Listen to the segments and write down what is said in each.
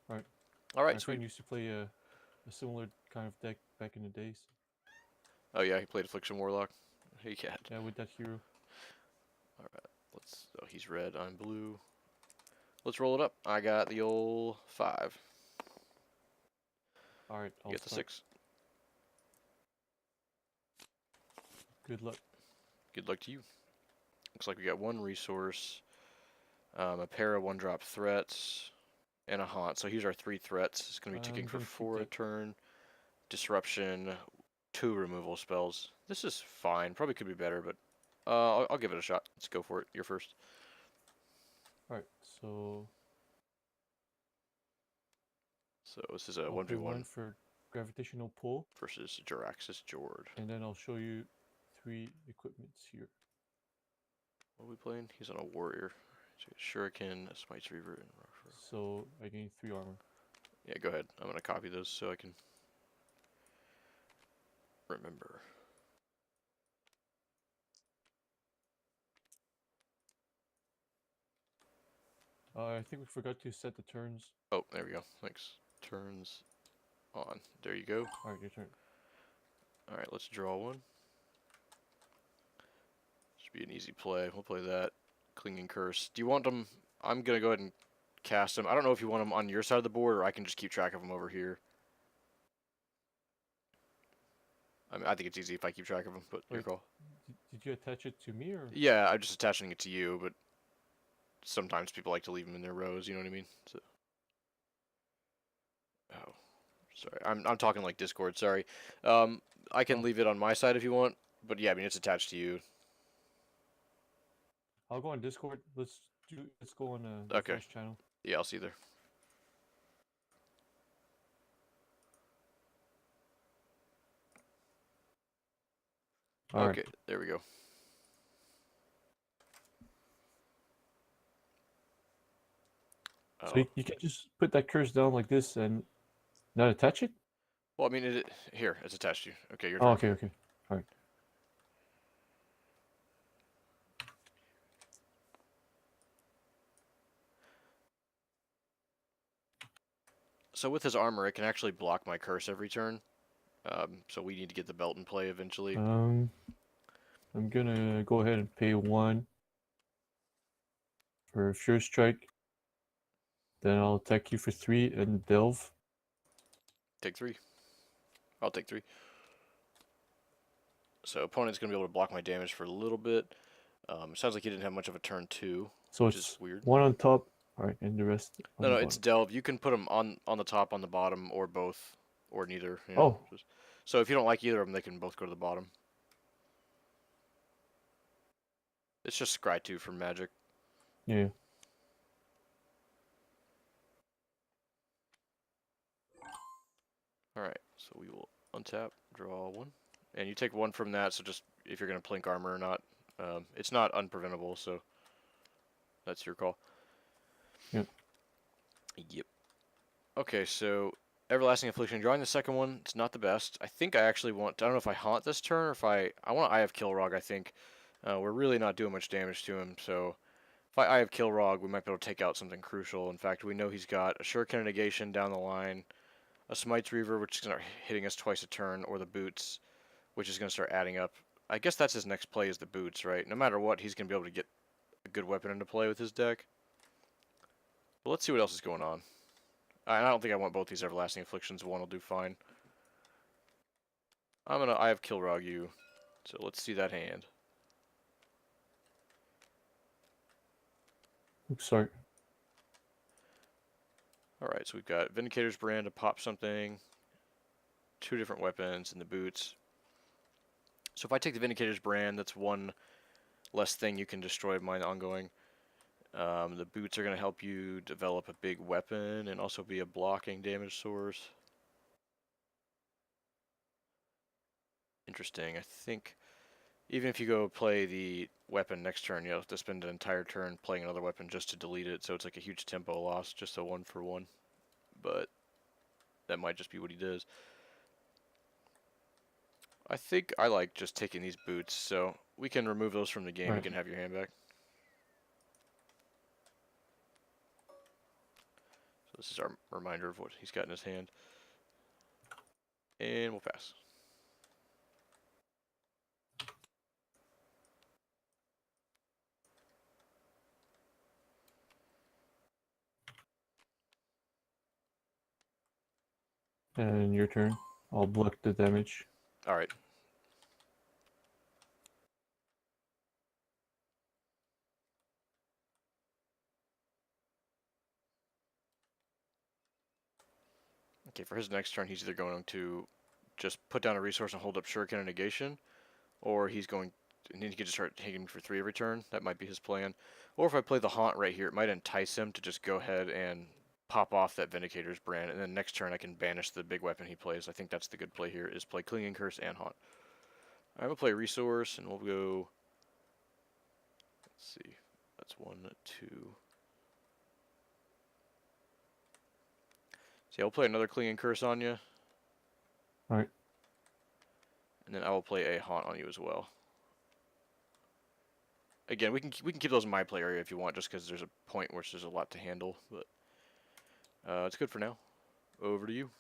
Right. Alright, My sweet. friend used to play a similar kind of deck back in the days. Oh yeah, he played Affliction Warlock. He cat. Yeah, with that hero. Alright, let's... Oh, he's red, I'm blue. Let's roll it up. I got the old 5. Alright, You I'll get the start. 6. Good luck. Good luck to you. Looks like we got 1 resource, a pair of 1-drop threats, and a haunt. So here's our 3 threats. It's going to be ticking I'm for gonna keep 4 a that. turn. Disruption, 2 removal spells. This is fine. Probably could be better, but I'll give it a shot. Let's go for it. You're first. Alright, so So this is a I'll pay 1 1v1 for gravitational pull, versus Jurassic Jord. and then I'll show you 3 equipments here. What are we playing? He's on a warrior. So Shuriken, a Smite's Reaver, and Rockfur. So I gain 3 armor. Yeah, go ahead. I'm gonna copy those so I can remember. I think we forgot to set the turns. Oh, there we go. Thanks. Turns on. There you go. Alright, your turn. Alright, let's draw 1. Should be an easy play. We'll play that. Clinging Curse. Do you want them? I'm gonna go ahead and cast them. I don't know if you want them on your side of the board or I can just keep track of them over here. I mean, I think it's easy if I keep track of them, but your call. Did you attach it to me or? Yeah, I'm just attaching it to you, but sometimes people like to leave them in their rows, you know what I mean? So... Oh, sorry. I'm talking like Discord, sorry. I can leave it on my side if you want, but yeah, I mean, it's attached to you. I'll go on Discord. Let's go on the Okay. first channel. Yeah, I'll see you there. Okay, there we go. So you can just put that curse down like this and not attach it? Well, I mean, here, it's attached to you. Okay, your Oh, turn. okay. Alright. So with his armor, it can actually block my curse every turn. So we need to get the belt in play eventually. I'm gonna go ahead and pay 1 for Sure Strike. Then I'll attack you for 3 and delve. Take 3. I'll take 3. So opponent's going to be able to block my damage for a little bit. Sounds like he didn't have much of a turn 2, So which it's is weird. 1 on top. Alright, and the rest on the No, bottom. it's delve. You can put them on the top, on the bottom, or both, or neither. You know? Oh. So if you don't like either of them, they can both go to the bottom. It's just Scry 2 from Magic. Yeah. Alright, so we will untap, draw 1. And you take 1 from that, so just if you're going to plink armor or not. It's not unpreventable, so that's your call. Yep. Yep. Okay, so Everlasting Affliction. Drawing the second one, it's not the best. I think I actually want... I don't know if I haunt this turn or if I want I have Kilrog, I think. We're really not doing much damage to him, so... If I have Kilrog, we might be able to take out something crucial. In fact, we know he's got a Shuriken Negation down the line, a Smite's Reaver, which is going to start hitting us twice a turn, or the Boots, which is going to start adding up. I guess that's his next play is the Boots, right? No matter what, he's going to be able to get a good weapon into play with his deck. But let's see what else is going on. I don't think I want both these Everlasting Afflictions. One will do fine. I have Kilrog you, so let's see that hand. Oops, sorry. Alright, so we've got Vindicator's Brand to pop something, 2 different weapons, and the Boots. So if I take the Vindicator's Brand, that's 1 less thing you can destroy of mine ongoing. The Boots are going to help you develop a big weapon and also be a blocking damage source. Interesting. I think even if you go play the weapon next turn, you'll have to spend an entire turn playing another weapon just to delete it, so it's like a huge tempo loss, just a 1-for-1. But that might just be what he does. I think I like just taking these Boots, so we can remove those from the game. You can have your hand back. So This is our reminder of what he's got in his hand. And we'll pass. And your turn. I'll block the damage. Alright. Okay, for his next turn, he's either going to just put down a resource and hold up Shuriken and Negation, or he's going, and he could just start taking me for 3 every turn. That might be his plan. Or if I play the Haunt right here, it might entice him to just go ahead and pop off that Vindicator's brand, and then next turn I can banish the big weapon he plays. I think that's the good play here, is play Clinging Curse and Haunt. I will play Resource, and we'll go, let's see, that's 1, 2. See, I'll play another Clinging Curse on you. Alright. And then I will play a Haunt on you as well. Again, we can keep those in my play area if you want, just because there's a point where there's a lot to handle. But it's good for now. Over to you.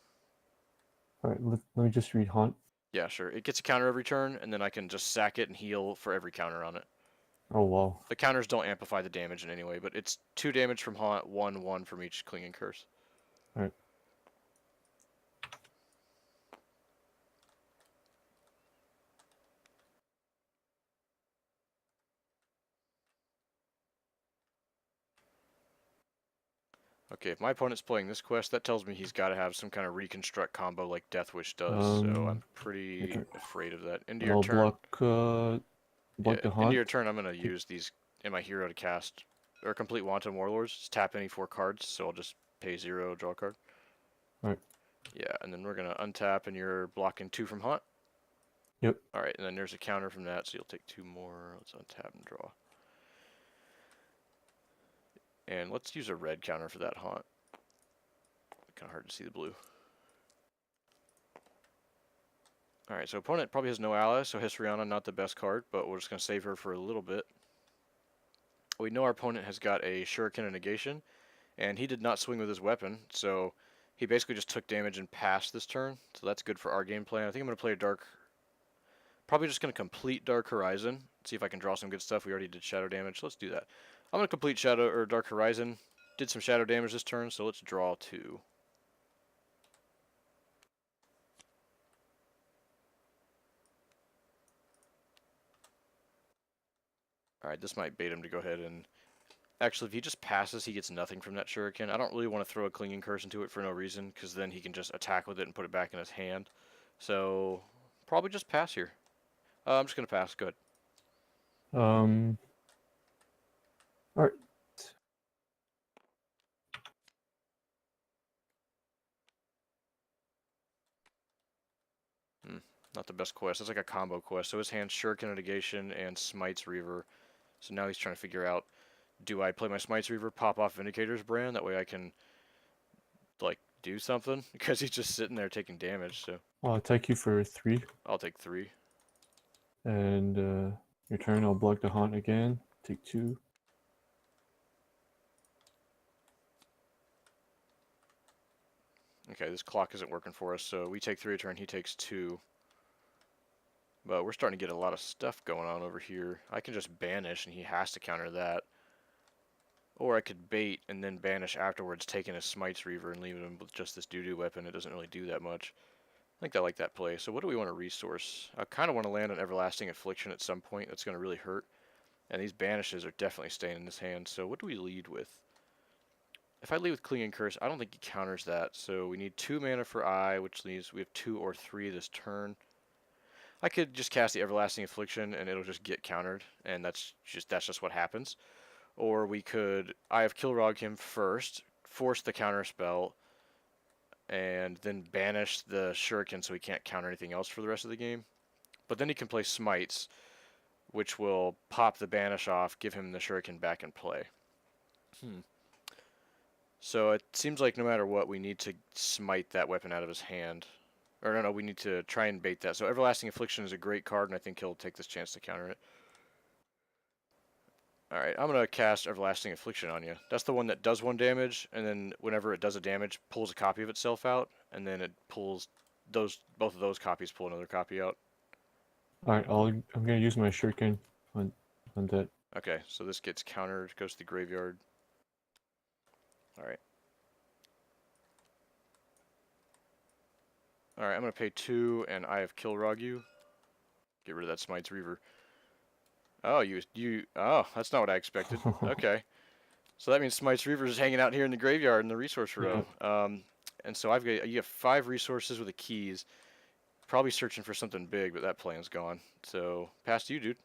Alright, let me just read Haunt. Yeah, sure. It gets a counter every turn, and then I can just sack it and heal for every counter on it. Oh, wow. The counters don't amplify the damage in any way, but it's 2 damage from Haunt, 1 from each Clinging Curse. Alright. Okay, if my opponent's playing this quest, that tells me he's got to have some kind of reconstruct combo like Death Wish does, so I'm pretty afraid of that. Into your I'll turn. block the Haunt. Into your turn, I'm going to use these in my hero to cast, or complete Wanton Warlords. Just tap any 4 cards, so I'll just pay 0, draw a card. Alright. Yeah, and then we're going to untap, and you're blocking 2 from Haunt. Yep. Alright, and then there's a counter from that, so you'll take 2 more. Let's untap and draw. And let's use a red counter for that Haunt. Kind of hard to see the blue. Alright, so opponent probably has no allies, so Hysriana not the best card, but we're just going to save her for a little bit. We know our opponent has got a Shuriken and Negation, and he did not swing with his weapon, so he basically just took damage and passed this turn, so that's good for our game plan. I think I'm going to play a Dark... Probably just going to complete Dark Horizon, see if I can draw some good stuff. We already did Shadow damage, so let's do that. I'm going to complete Dark Horizon. Did some Shadow damage this turn, so let's draw 2. Alright, this might bait him to go ahead and... Actually, if he just passes, he gets nothing from that Shuriken. I don't really want to throw a Clinging Curse into it for no reason, because then he can just attack with it and put it back in his hand. So, probably just pass here. I'm just going to pass. Go ahead. Alright. Not the best quest. It's like a combo quest. So his hand's Shuriken Negation and Smites Reaver. So now he's trying to figure out, do I play my Smites Reaver, pop off Vindicator's brand? That way I can, like, do something? Because he's just sitting there taking damage, so... I'll attack you for 3. I'll take 3. And your turn, I'll block the Haunt again. Take 2. Okay, this clock isn't working for us, so we take 3 a turn, he takes 2. But we're starting to get a lot of stuff going on over here. I can just banish, and he has to counter that. Or I could bait and then banish afterwards, taking his Smites Reaver and leaving him with just this doo-doo weapon. It doesn't really do that much. I think I like that play. So what do we want to resource? I kind of want to land an Everlasting Affliction at some point. That's going to really hurt. And these banishes are definitely staying in his hand. So what do we lead with? If I lead with Clinging Curse, I don't think he counters that. So we need 2 mana for Eye, which leaves we have 2 or 3 this turn. I could just cast the Everlasting Affliction and it'll just get countered, and that's just what happens. Or we could Eye of Kilrog him first, force the counter spell, and then banish the Shuriken so he can't counter anything else for the rest of the game. But then he can play Smites, which will pop the banish off, give him the Shuriken back in play. So it seems like no matter what, we need to smite that weapon out of his hand. Or no, we need to try and bait that. So Everlasting Affliction is a great card, and I think he'll take this chance to counter it. Alright, I'm going to cast Everlasting Affliction on you. That's the one that does 1 damage, and then whenever it does a damage, pulls a copy of itself out, and then it pulls both of those copies pull another copy out. Alright, I'm gonna use my shuriken on that. Okay, so this gets countered, goes to the graveyard. Alright. Alright, I'm going to pay 2, and I have Kilrog you. Get rid of that Smite's Reaver. Oh, oh, that's not what I expected. Okay. So that means Smite's Reaver is hanging out here in the graveyard in the resource row. Yeah. And so you have 5 resources with the keys. Probably searching for something big, but that plan's gone. So, past you, dude.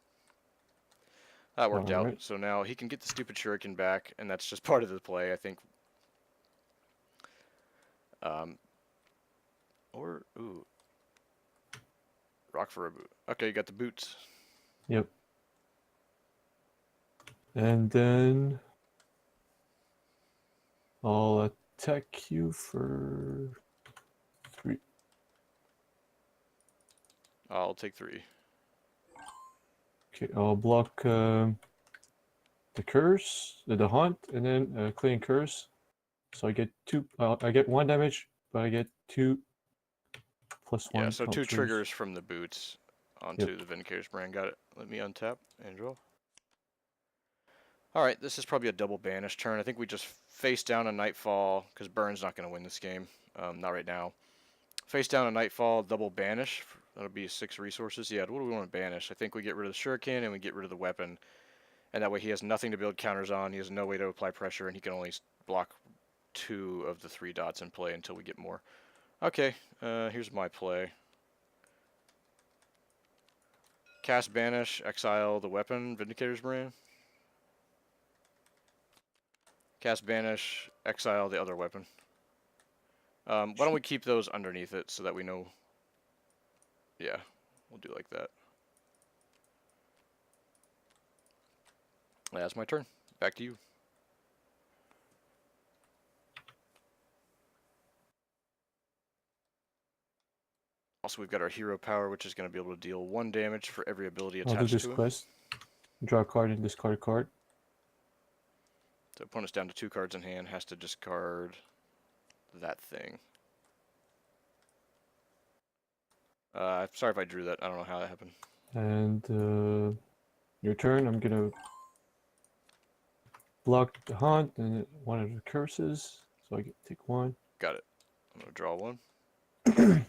That worked out. Alright. So now he can get the stupid shuriken back, and that's just part of the play, I think. Ooh. Rock for a boot. Okay, you got the boots. Yep. And then I'll attack you for 3. I'll take 3. Okay, I'll block the curse, the haunt, and then clean curse. So I get 2. I get 1 damage, but I get 2 plus 1. Yeah, so 2 counters. triggers from the boots onto the Vindicator's Brand. Got it. Let me untap and draw. Alright, this is probably a double banish turn. I think we just face down a Nightfall, because Burn's not going to win this game. Not right now. Face down a Nightfall, double banish. That'll be 6 resources. Yeah, what do we want to banish? I think we get rid of the Shuriken and we get rid of the weapon. And that way he has nothing to build counters on. He has no way to apply pressure, and he can only block 2 of the 3 dots in play until we get more. Okay, here's my play. Cast Banish, exile the weapon, Vindicator's Brand. Cast Banish, exile the other weapon. Why don't we keep those underneath it so that we know... Yeah, we'll do like that. That's my turn. Back to you. Also, we've got our hero power, which is going to be able to deal 1 damage for every ability attached to him. I'll do this quest. Draw a card and discard a card. So opponent's down to 2 cards in hand, has to discard that thing. Sorry if I drew that. I don't know how that happened. And your turn, I'm gonna block the haunt and 1 of the curses, so I get to take 1. Got it. I'm gonna draw 1.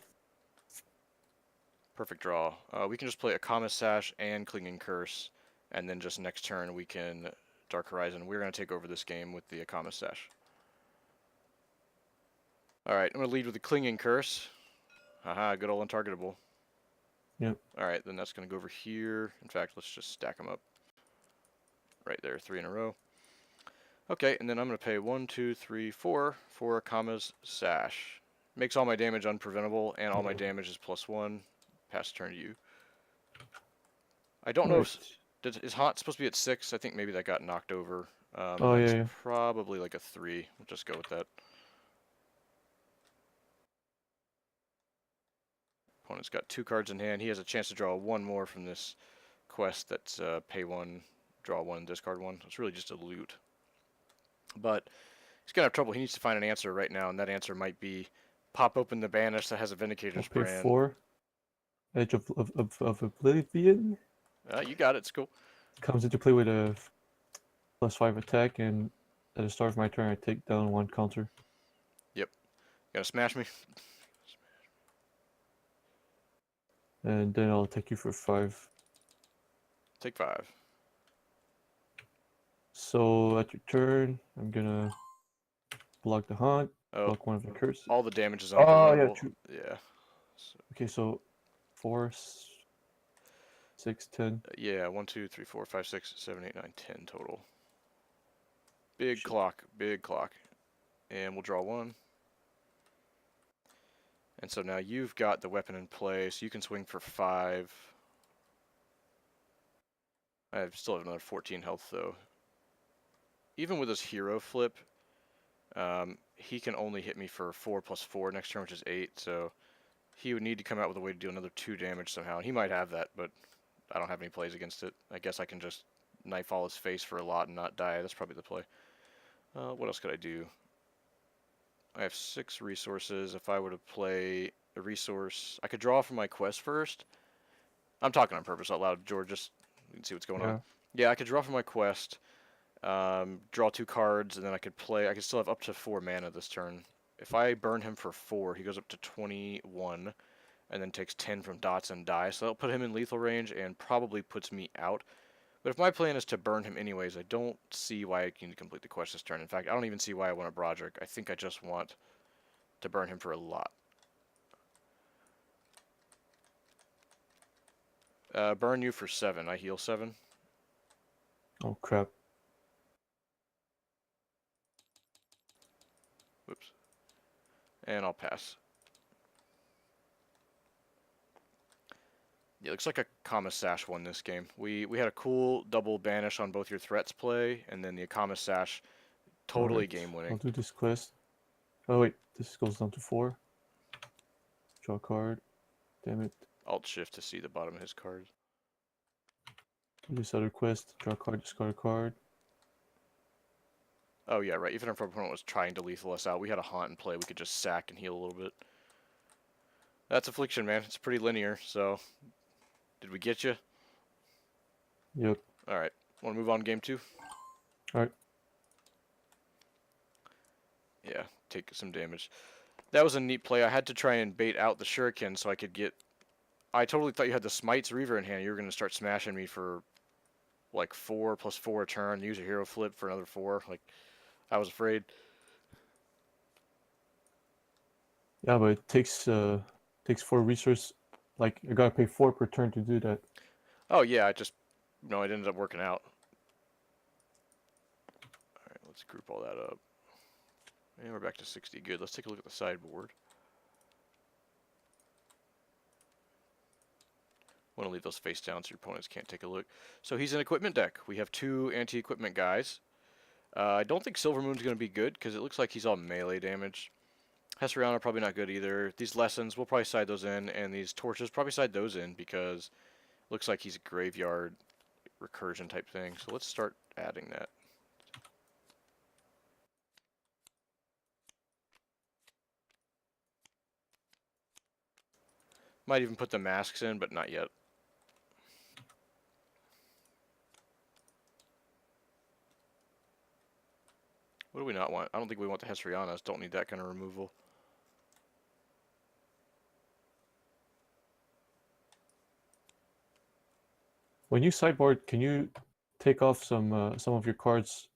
Perfect draw. We can just play a Kama Sash and Clinging Curse, and then just next turn we can Dark Horizon. We're gonna take over this game with the Kama Sash. Alright, I'm gonna lead with the Clinging Curse. Haha, good old untargetable. Yep. Alright, then that's gonna go over here. In fact, let's just stack them up. Right there, 3 in a row. Okay, and then I'm gonna pay 1, 2, 3, 4 for Kama's Sash. Makes all my damage unpreventable, and all my damage is +1. Pass turn to you. I don't know if... Is Haunt supposed to be at 6? I think maybe that got knocked over. Oh, yeah. Probably like a 3. We'll just go with that. Opponent's got 2 cards in hand. He has a chance to draw 1 more from this quest that's pay 1, draw 1, discard 1. It's really just a loot. But he's going to have trouble. He needs to find an answer right now, and that answer might be pop open the Banish that has a Vindicator's Brand. Pay 4. Edge of Oblivion. You got it. It's cool. Comes into play with a +5 attack, and at the start of my turn, I take down 1 counter. Yep. Gonna smash me? And then I'll attack you for 5. Take 5. So at your turn, I'm gonna block the haunt, block 1 of the curses. All the damage is unpreventable. Oh, yeah, true. Yeah. So. Okay, so 4, 6, 10. Yeah, 1, 2, 3, 4, 5, 6, 7, 8, 9, 10 total. Big clock, big clock. And we'll draw 1. And so now you've got the weapon in play, so you can swing for 5. I still have another 14 health, though. Even with his hero flip, he can only hit me for 4 + 4 next turn, which is 8, so he would need to come out with a way to do another 2 damage somehow. And he might have that, but I don't have any plays against it. I guess I can just Nightfall his face for a lot and not die. That's probably the play. What else could I do? I have 6 resources. If I were to play a resource, I could draw from my quest first. I'm talking on purpose out loud, George, just you can see what's going on. Yeah, I could draw from my quest, draw 2 cards, and then I could still have up to 4 mana this turn. If I burn him for 4, he goes up to 21, and then takes 10 from dots and die, so that'll put him in lethal range and probably puts me out. But if my plan is to burn him anyways, I don't see why I can complete the quest this turn. In fact, I don't even see why I want a Broderick. I think I just want to burn him for a lot. Burn you for 7. I heal 7. Oh, crap. Whoops. And I'll pass. Yeah, it looks like a Akama Sash won this game. We had a cool double banish on both your threats play, and then the Akama Sash totally game winning. I'll do this quest. Oh wait, this goes down to 4. Draw a card. Damn it. Alt shift to see the bottom of his cards. This other quest. Draw a card, discard a card. Oh yeah, right. Even if our opponent was trying to lethal us out, we had a haunt in play. We could just sack and heal a little bit. That's Affliction, man. It's pretty linear, so... Did we get you? Yep. Alright. Want to move on to game 2? Alright. Yeah, take some damage. That was a neat play. I had to try and bait out the Shuriken so I could get... I totally thought you had the Smite's Reaver in hand. You were going to start smashing me for like 4 + 4 a turn. Use a hero flip for another 4. Like, I was afraid. Yeah, but it takes 4 resources. Like, you gotta pay 4 per turn to do that. Oh, yeah, it ended up working out. Alright, let's group all that up. And we're back to 60. Good. Let's take a look at the sideboard. Want to leave those face down so your opponents can't take a look. So he's an equipment deck. We have 2 anti-equipment guys. I don't think Silvermoon's going to be good because it looks like he's all melee damage. Heseriana probably not good either. These lessons, we'll probably side those in, and these torches, probably side those in because it looks like he's a graveyard recursion type thing. So let's start adding that. Might even put the masks in, but not yet. What do we not want? I don't think we want the Heserianas. Don't need that kind of removal. When you sideboard, can you take off some of your cards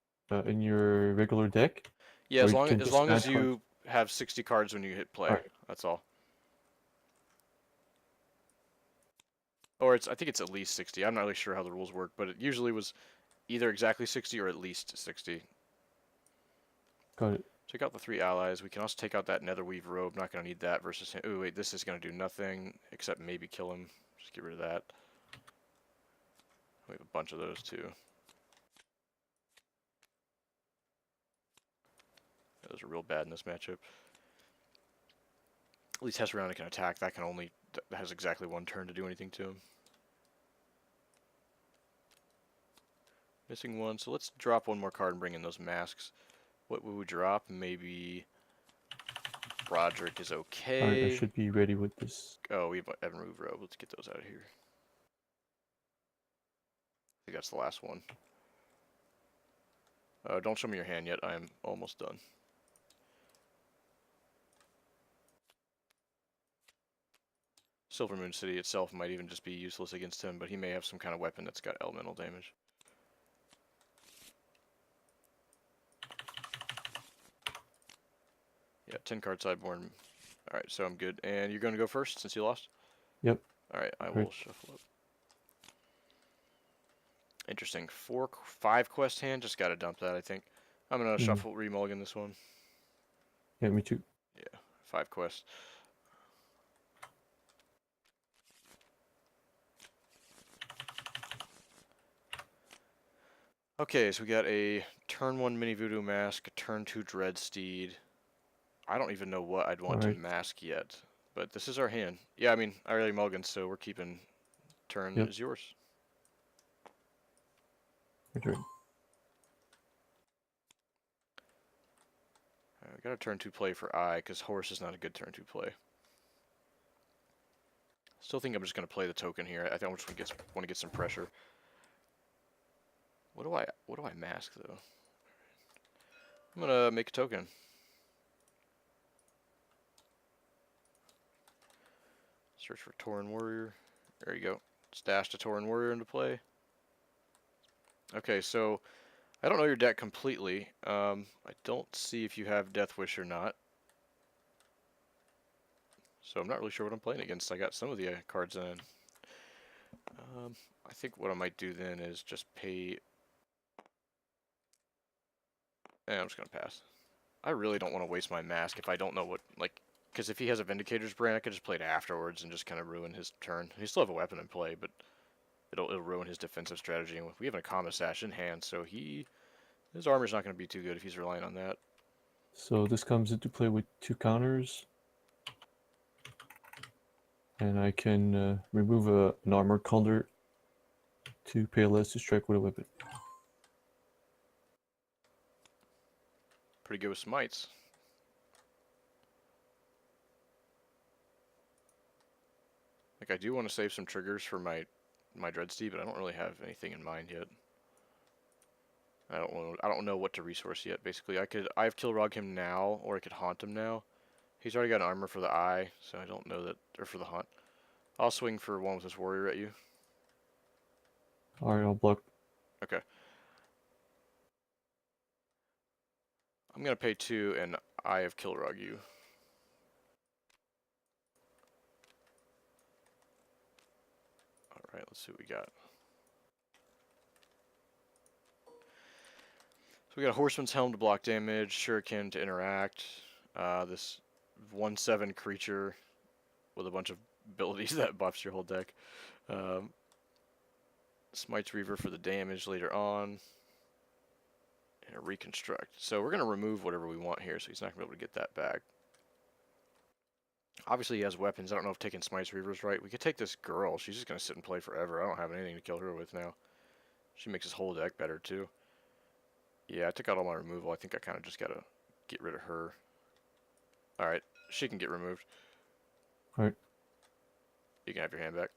in your regular deck? Yeah, Or as you long can as just long add as you have 60 cards when you hit play. Alright. That's all. Or I think it's at least 60. I'm not really sure how the rules work, but it usually was either exactly 60 or at least 60. Got it. Take out the 3 allies. We can also take out that Netherweave robe. Not going to need that versus him. Oh, wait, this is going to do nothing except maybe kill him. Just get rid of that. We have a bunch of those too. Those are real bad in this matchup. At least Heseriana can attack. That has exactly 1 turn to do anything to him. Missing 1, so let's drop 1 more card and bring in those masks. What would we drop? Maybe Broderick is okay. Alright, I should be ready with this. Oh, we have a remove robe. Let's get those out of here. I think that's the last one. Don't show me your hand yet. I am almost done. Silvermoon City itself might even just be useless against him, but he may have some kind of weapon that's got elemental damage. Yeah, 10 card sideboard. Alright, so I'm good. And you're going to go first since you lost? Yep. Alright, I will shuffle up. Interesting. 5 quest hand. Just got to dump that, I think. I'm going to shuffle, remulligan this one. Yeah, me too. Yeah, 5 quests. Okay, so we got a turn 1 Mini Voodoo Mask, a turn 2 Dreadsteed. I don't even know what I'd want to mask yet, but this is our hand. Yeah, I mean, I already mulliganed, so we're keeping turn is yours. My turn. I got a turn 2 play for I, because horse is not a good turn 2 play. Still think I'm just going to play the token here. I think I'm just want to get some pressure. What do I mask, though? I'm going to make a token. Search for Tauren Warrior. There you go. Stashed a Tauren Warrior into play. Okay, so I don't know your deck completely. I don't see if you have Death Wish or not. So I'm not really sure what I'm playing against. I got some of the cards in. I think what I might do then is just pay... I'm just going to pass. I really don't want to waste my mask if I don't know what... because if he has a Vindicator's Brand, I could just play it afterwards and just kind of ruin his turn. He still have a weapon in play, but it'll ruin his defensive strategy. And we have a Comma Sash in hand, so his armor's not going to be too good if he's relying on that. So this comes into play with 2 counters. And I can remove an armor color to pay less to strike with a weapon. Pretty good with smites. I do want to save some triggers for my Dreadsteed, but I don't really have anything in mind yet. I don't know what to resource yet. Basically, I have Kilrog him now, or I could haunt him now. He's already got an armor for the eye, so I don't know that, or for the haunt. I'll swing for one with this warrior at you. Alright, I'll block. Okay. I'm gonna pay 2, and I have Kilrog you. Alright, let's see what we got. So we got a Horseman's Helm to block damage, Shuriken to interact, this 1/7 creature with a bunch of abilities that buffs your whole deck. Smites Reaver for the damage later on. And a Reconstruct. So we're going to remove whatever we want here, so he's not going to be able to get that back. Obviously he has weapons. I don't know if taking Smites Reaver is right. We could take this girl. She's just going to sit and play forever. I don't have anything to kill her with now. She makes his whole deck better too. Yeah, I took out all my removal. I think I kind of just got to get rid of her. Alright, she can get removed. Alright. You can have your hand back.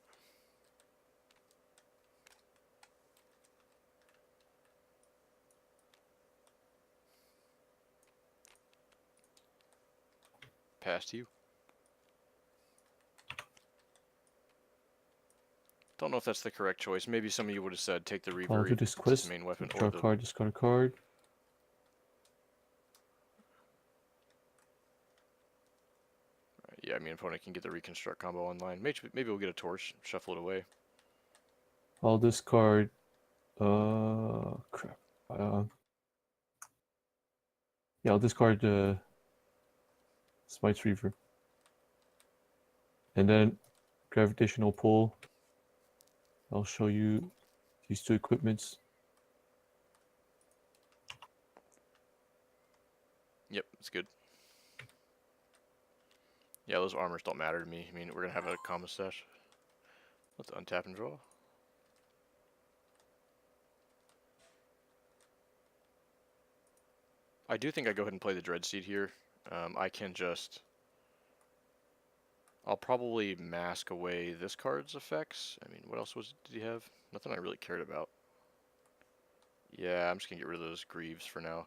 Pass to you. Don't know if that's the correct choice. Maybe some of you would have said take the Reaver. I'll do this quest. Main weapon, Draw a card, discard a card. Yeah, I mean, opponent can get the Reconstruct combo online. Maybe we'll get a Torch, shuffle it away. I'll discard. Crap. Yeah, I'll discard Smites Reaver. And then Gravitational Pull. I'll show you these 2 equipments. Yep, it's good. Yeah, those armors don't matter to me. I mean, we're going to have a Comma Stash. Let's untap and draw. I do think I go ahead and play the Dreadsteed here. I can just... I'll probably mask away this card's effects. I mean, what else did he have? Nothing I really cared about. Yeah, I'm just going to get rid of those Greaves for now.